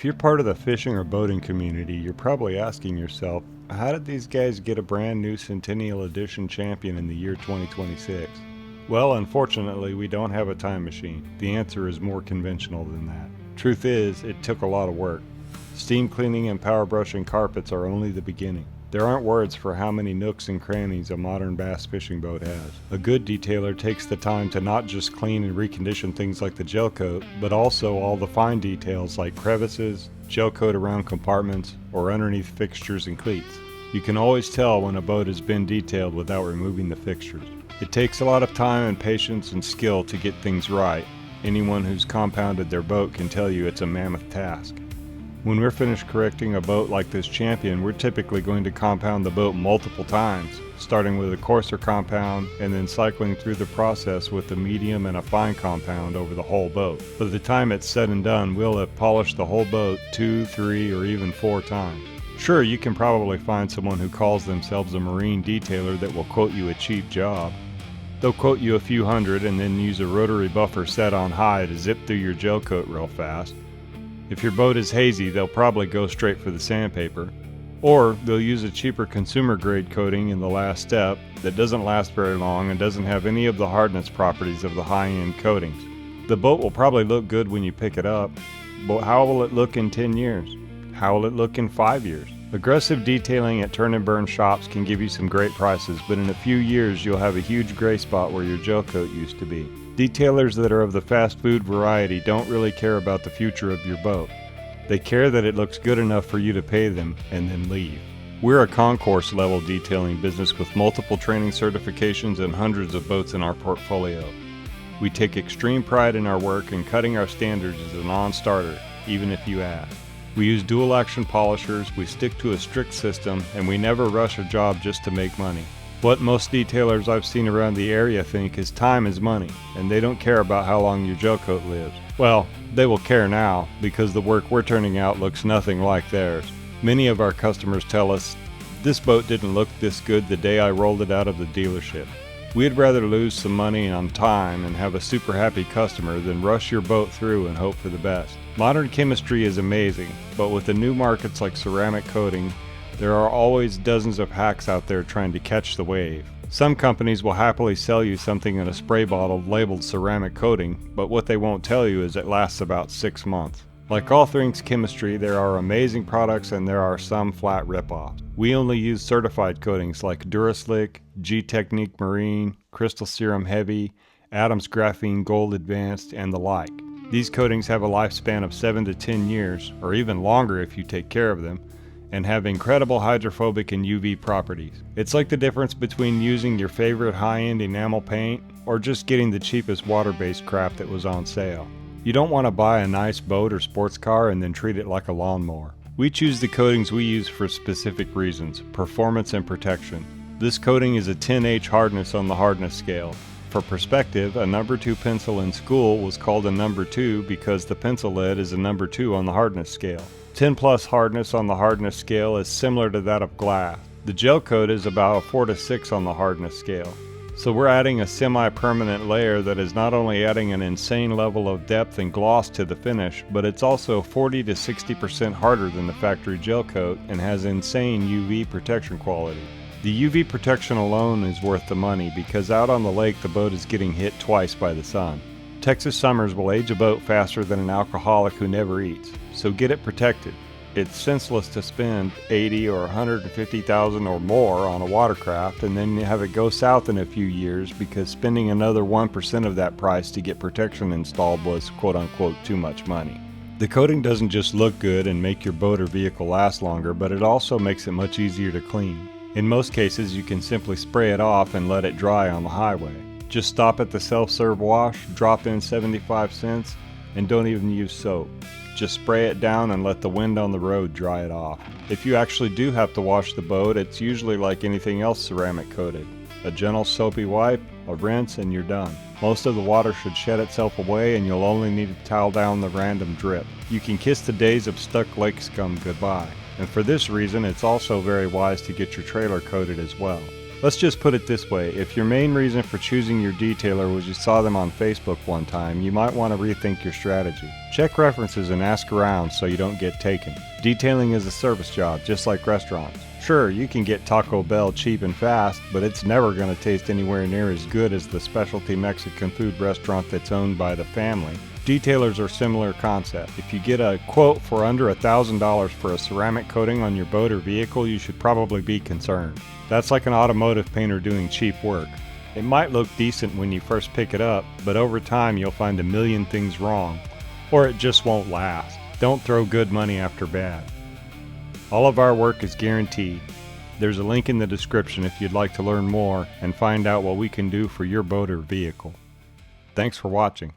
If you're part of the fishing or boating community, you're probably asking yourself, how did these guys get a brand new Centennial Edition Champion in the year 2026? Well, unfortunately, we don't have a time machine. The answer is more conventional than that. Truth is, it took a lot of work. Steam cleaning and power brushing carpets are only the beginning. There aren't words for how many nooks and crannies a modern bass fishing boat has. A good detailer takes the time to not just clean and recondition things like the gel coat, but also all the fine details like crevices, gel coat around compartments, or underneath fixtures and cleats. You can always tell when a boat has been detailed without removing the fixtures. It takes a lot of time and patience and skill to get things right. Anyone who's compounded their boat can tell you it's a mammoth task. When we're finished correcting a boat like this Champion, we're typically going to compound the boat multiple times, starting with a coarser compound and then cycling through the process with a medium and a fine compound over the whole boat. By the time it's said and done, we'll have polished the whole boat 2, 3, or even 4 times. Sure, you can probably find someone who calls themselves a marine detailer that will quote you a cheap job. They'll quote you a few hundred and then use a rotary buffer set on high to zip through your gel coat real fast. If your boat is hazy, they'll probably go straight for the sandpaper. Or they'll use a cheaper consumer grade coating in the last step that doesn't last very long and doesn't have any of the hardness properties of the high-end coatings. The boat will probably look good when you pick it up, but how will it look in 10 years? How will it look in 5 years? Aggressive detailing at turn and burn shops can give you some great prices, but in a few years you'll have a huge gray spot where your gel coat used to be. Detailers that are of the fast food variety don't really care about the future of your boat. They care that it looks good enough for you to pay them and then leave. We're a concourse level detailing business with multiple training certifications and hundreds of boats in our portfolio. We take extreme pride in our work, and cutting our standards is a non-starter, even if you ask. We use dual action polishers, we stick to a strict system, and we never rush a job just to make money. What most detailers I've seen around the area think is time is money, and they don't care about how long your gel coat lives. Well, they will care now, because the work we're turning out looks nothing like theirs. Many of our customers tell us, "This boat didn't look this good the day I rolled it out of the dealership." We'd rather lose some money on time and have a super happy customer than rush your boat through and hope for the best. Modern chemistry is amazing, but with the new markets like ceramic coating, there are always dozens of hacks out there trying to catch the wave. Some companies will happily sell you something in a spray bottle labeled ceramic coating, but what they won't tell you is it lasts about 6 months. Like all things chemistry, there are amazing products and there are some flat rip-offs. We only use certified coatings like Duraslick, G-Technique Marine, Crystal Serum Heavy, Adams Graphene Gold Advanced, and the like. These coatings have a lifespan of 7 to 10 years, or even longer if you take care of them, and have incredible hydrophobic and UV properties. It's like the difference between using your favorite high-end enamel paint or just getting the cheapest water-based crap that was on sale. You don't want to buy a nice boat or sports car and then treat it like a lawnmower. We choose the coatings we use for specific reasons, performance and protection. This coating is a 10H hardness on the hardness scale. For perspective, a number 2 pencil in school was called a number 2 because the pencil lead is a number 2 on the hardness scale. 10 plus hardness on the hardness scale is similar to that of glass. The gel coat is about a 4 to 6 on the hardness scale. So we're adding a semi-permanent layer that is not only adding an insane level of depth and gloss to the finish, but it's also 40 to 60% harder than the factory gel coat and has insane UV protection quality. The UV protection alone is worth the money because out on the lake the boat is getting hit twice by the sun. Texas summers will age a boat faster than an alcoholic who never eats, so get it protected. It's senseless to spend $80,000 or $150,000 or more on a watercraft and then have it go south in a few years because spending another 1% of that price to get protection installed was quote-unquote too much money. The coating doesn't just look good and make your boat or vehicle last longer, but it also makes it much easier to clean. In most cases, you can simply spray it off and let it dry on the highway. Just stop at the self-serve wash, drop in 75 cents, and don't even use soap. Just spray it down and let the wind on the road dry it off. If you actually do have to wash the boat, it's usually like anything else ceramic coated. A gentle soapy wipe, a rinse, and you're done. Most of the water should shed itself away and you'll only need to towel down the random drip. You can kiss the days of stuck lake scum goodbye. And for this reason, it's also very wise to get your trailer coated as well. Let's just put it this way, if your main reason for choosing your detailer was you saw them on Facebook one time, you might want to rethink your strategy. Check references and ask around so you don't get taken. Detailing is a service job, just like restaurants. Sure, you can get Taco Bell cheap and fast, but it's never going to taste anywhere near as good as the specialty Mexican food restaurant that's owned by the family. Detailers are similar concept. If you get a quote for under $1,000 for a ceramic coating on your boat or vehicle, you should probably be concerned. That's like an automotive painter doing cheap work. It might look decent when you first pick it up, but over time you'll find a million things wrong, or it just won't last. Don't throw good money after bad. All of our work is guaranteed. There's a link in the description if you'd like to learn more and find out what we can do for your boat or vehicle. Thanks for watching.